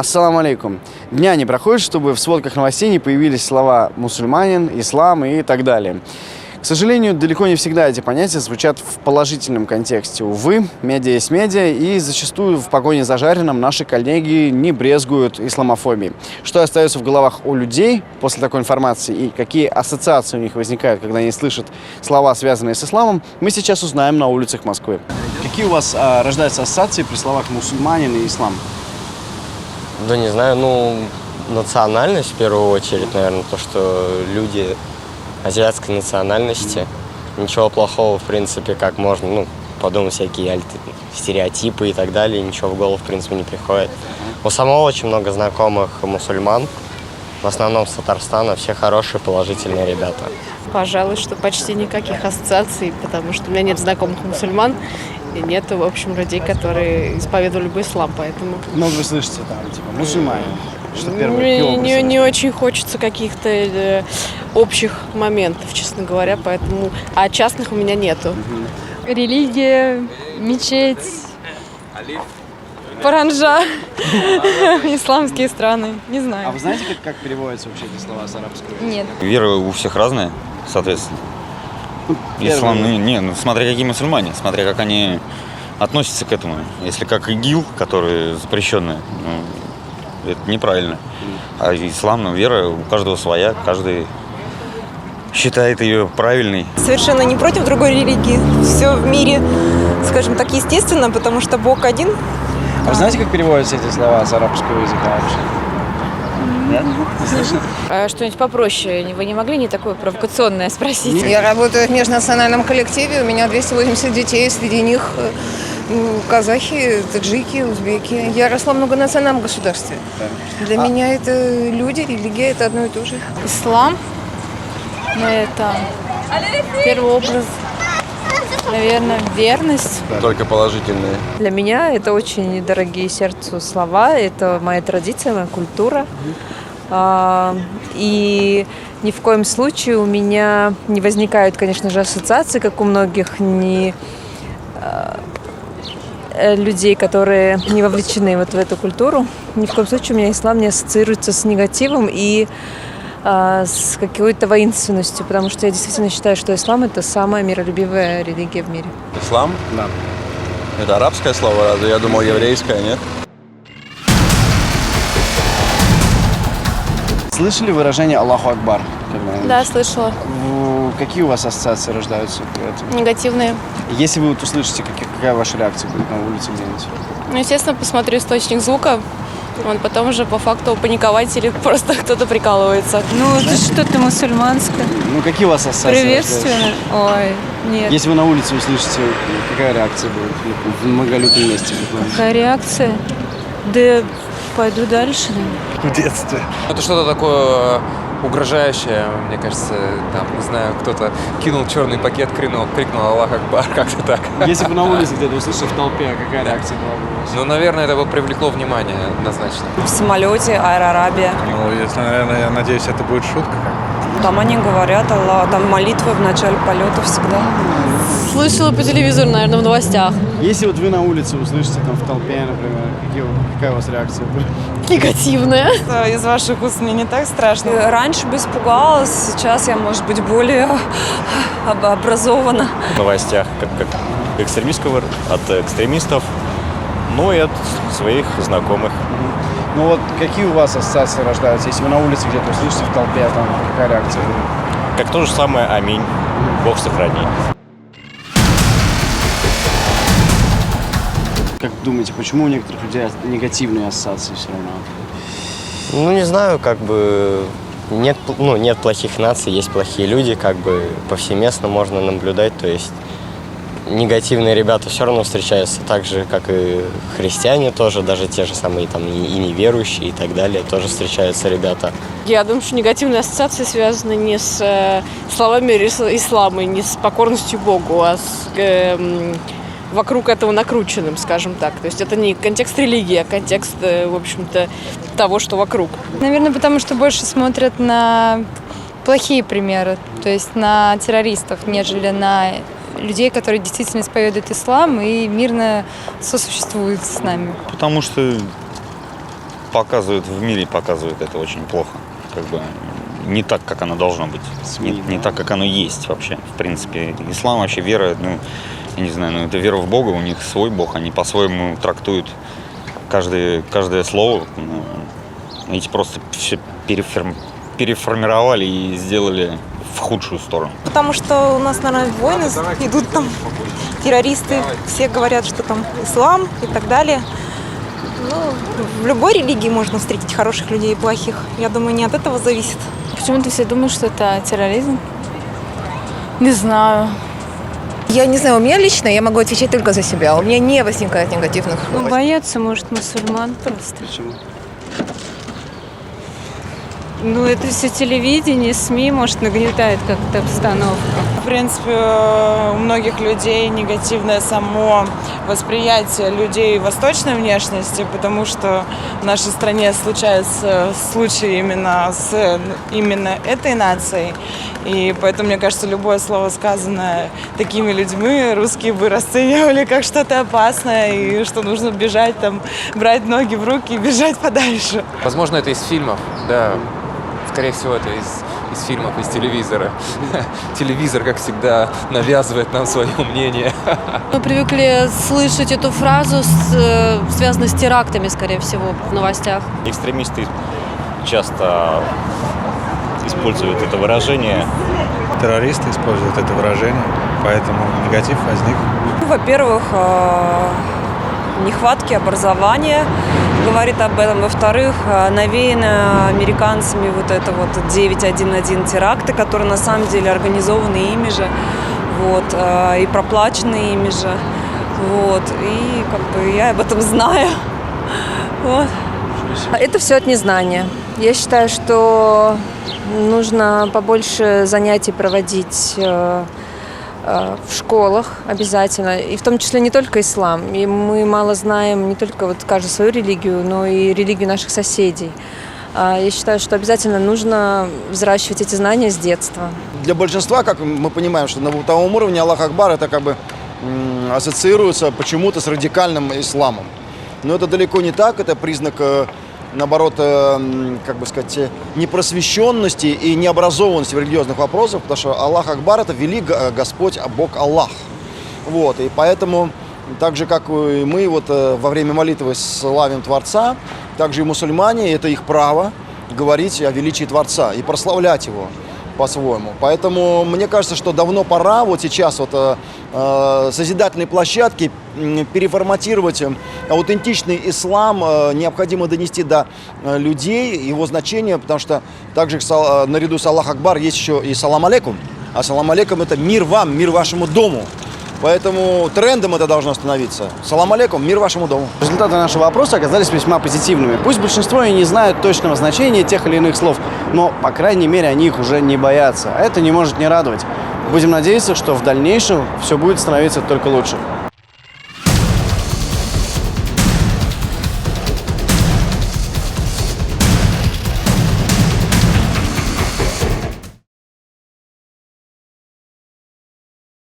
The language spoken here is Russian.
Ассаламу алейкум. Дня не проходит, чтобы в сводках новостей не появились слова «мусульманин», «ислам» и так далее. К сожалению, далеко не всегда эти понятия звучат в положительном контексте. Увы, медиа есть медиа, и зачастую в погоне за жареным наши коллеги не брезгуют исламофобией. Что остается в головах у людей после такой информации и какие ассоциации у них возникают, когда они слышат слова, связанные с исламом, мы сейчас узнаем на улицах Москвы. Какие у вас рождаются ассоциации при словах «мусульманин» и «ислам»? Да не знаю, национальность в первую очередь, наверное, то, что люди азиатской национальности. Ничего плохого, в принципе, как можно, подумать, всякие стереотипы и так далее, ничего в голову, в принципе, не приходит. У самого очень много знакомых мусульман, в основном с Татарстана, все хорошие, положительные ребята. Пожалуй, что почти никаких ассоциаций, потому что у меня нет знакомых мусульман, и нет, в общем, людей, которые исповедовали бы ислам, поэтому... Много вы слышите там, типа, мусульманин. Что первое, не очень хочется каких-то общих моментов, честно говоря, поэтому... А частных у меня нету. Религия, мечеть, паранджа, исламские страны, не знаю. А вы знаете, как переводятся вообще эти слова с арабского? Нет. Вера у всех разная, соответственно. Ислам, смотря какие мусульмане, смотря как они относятся к этому. Если как ИГИЛ, который запрещенный, это неправильно. А ислам, вера у каждого своя, каждый считает ее правильной. Совершенно не против другой религии. Все в мире, скажем так, естественно, потому что Бог один. А вы знаете, как переводятся эти слова с арабского языка вообще? Нет? Что-нибудь попроще. Вы не могли не такое провокационное спросить? Я работаю в межнациональном коллективе, у меня 280 детей, среди них казахи, таджики, узбеки. Я росла в многонациональном государстве. Для меня это люди, религия, это одно и то же. Ислам. Это первый образ, наверное, верность. Только положительные. Для меня это очень дорогие сердцу слова, это моя традиция, моя культура. И ни в коем случае у меня не возникают, конечно же, ассоциации, как у многих людей, которые не вовлечены вот в эту культуру. Ни в коем случае у меня ислам не ассоциируется с негативом и с какой-то воинственностью, потому что я действительно считаю, что ислам – это самая миролюбивая религия в мире. Ислам? Да. Это арабское слово, разве? Я думал, еврейское, нет? Слышали выражение «Аллаху Акбар»? Да, слышала. Какие у вас ассоциации рождаются? Негативные. Если вы услышите, какая ваша реакция будет на улице где-нибудь? Естественно, посмотрю источник звука, потом уже по факту паниковать или просто кто-то прикалывается. Это что-то мусульманское. Какие у вас ассоциации Приветственно. Ой, нет. Если вы на улице услышите, какая реакция будет в многолюдном месте? Какая реакция? Да пойду дальше. В детстве. Это что-то такое угрожающее, мне кажется, там, не знаю, кто-то кинул черный пакет, крикнул «Аллах Акбар», как-то так. Если бы на улице где-то услышали в толпе, какая реакция была бы у вас? Наверное, это бы привлекло внимание однозначно. В самолете, Аэр Арабия. Если, наверное, я надеюсь, это будет шутка. Там они говорят Аллах, там молитвы в начале полета всегда. Слышала по телевизору, наверное, в новостях. Если вот вы на улице услышите там в толпе, например, какая у вас реакция будет? Негативная. Из ваших уст мне не так страшно. Раньше бы испугалась, сейчас я, может быть, более образована. В новостях как от экстремистов, и от своих знакомых. Какие у вас ассоциации рождаются? Если вы на улице где-то услышите в толпе, там какая реакция будет? Как то же самое «Аминь», Бог сохрани. Как думаете, почему у некоторых людей негативные ассоциации все равно? Не знаю, нет плохих наций, есть плохие люди, повсеместно можно наблюдать, то есть негативные ребята все равно встречаются, так же, как и христиане тоже, даже те же самые там и неверующие и так далее, тоже встречаются ребята. Я думаю, что негативные ассоциации связаны не с словами ислама, не с покорностью Богу, а с вокруг этого накрученным, скажем так. То есть это не контекст религии, а контекст, в общем-то, того, что вокруг. Наверное, потому что больше смотрят на плохие примеры, то есть на террористов, нежели на людей, которые действительно исповедуют ислам и мирно сосуществуют с нами. Потому что показывают в мире, показывают это очень плохо. Как бы не так, как оно должно быть. Не так, как оно есть вообще. В принципе, ислам вообще вера, ну, я не знаю, это вера в Бога, у них свой Бог, они по-своему трактуют каждое слово. Ну, эти просто все переформировали и сделали в худшую сторону. Потому что у нас, наверное, войны идут, там террористы, все говорят, что там ислам и так далее. Ну, в любой религии можно встретить хороших людей и плохих. Я думаю, не от этого зависит. Почему-то все думают, что это терроризм. Не знаю. Я не знаю, у меня лично, я могу отвечать только за себя. У меня не возникает негативных. Боятся, может, мусульман просто. Почему? Ну, это все телевидение, СМИ, может, нагнетает как-то обстановку. В принципе, у многих людей негативное само восприятие людей восточной внешности, потому что в нашей стране случаются случаи именно с именно этой нацией. И поэтому, мне кажется, любое слово, сказанное такими людьми, русские бы расценивали как что-то опасное, и что нужно бежать, там, брать ноги в руки и бежать подальше. Возможно, это из фильмов, да. Скорее всего, это из фильмов, из телевизора. Телевизор, как всегда, навязывает нам свое мнение. Мы привыкли слышать эту фразу, связанную с терактами, скорее всего, в новостях. Экстремисты часто используют это выражение. Террористы используют это выражение, поэтому негатив возник. Во-первых, нехватки образования говорит об этом. Во-вторых, навеяно американцами вот это вот 9.11 теракты, которые на самом деле организованы ими же, вот, и проплачены ими же. Вот, и как бы я об этом знаю. Вот. Это все от незнания. Я считаю, что нужно побольше занятий проводить в школах обязательно, и в том числе не только ислам. И мы мало знаем не только вот каждую свою религию, но и религию наших соседей. Я считаю, что обязательно нужно взращивать эти знания с детства. Для большинства, как мы понимаем, что на бытовом уровне Аллах Акбар это как бы ассоциируется почему-то с радикальным исламом. Но это далеко не так, это признак, наоборот, как бы сказать, непросвещенности и необразованности в религиозных вопросах, потому что Аллах Акбар это велик Господь, Бог Аллах. Вот, и поэтому, так же, как и мы вот во время молитвы славим Творца, также и мусульмане, это их право говорить о величии Творца и прославлять его по-своему. Поэтому мне кажется, что давно пора вот сейчас вот созидательные площадки переформатировать аутентичный ислам, необходимо донести до людей его значение, потому что также наряду с Аллах Акбар есть еще и салам алейкум. А салам алейкум это мир вам, мир вашему дому. Поэтому трендом это должно становиться. Салам алейкум, мир вашему дому. Результаты нашего опроса оказались весьма позитивными. Пусть большинство и не знают точного значения тех или иных слов, но, по крайней мере, они их уже не боятся. А это не может не радовать. Будем надеяться, что в дальнейшем все будет становиться только лучше.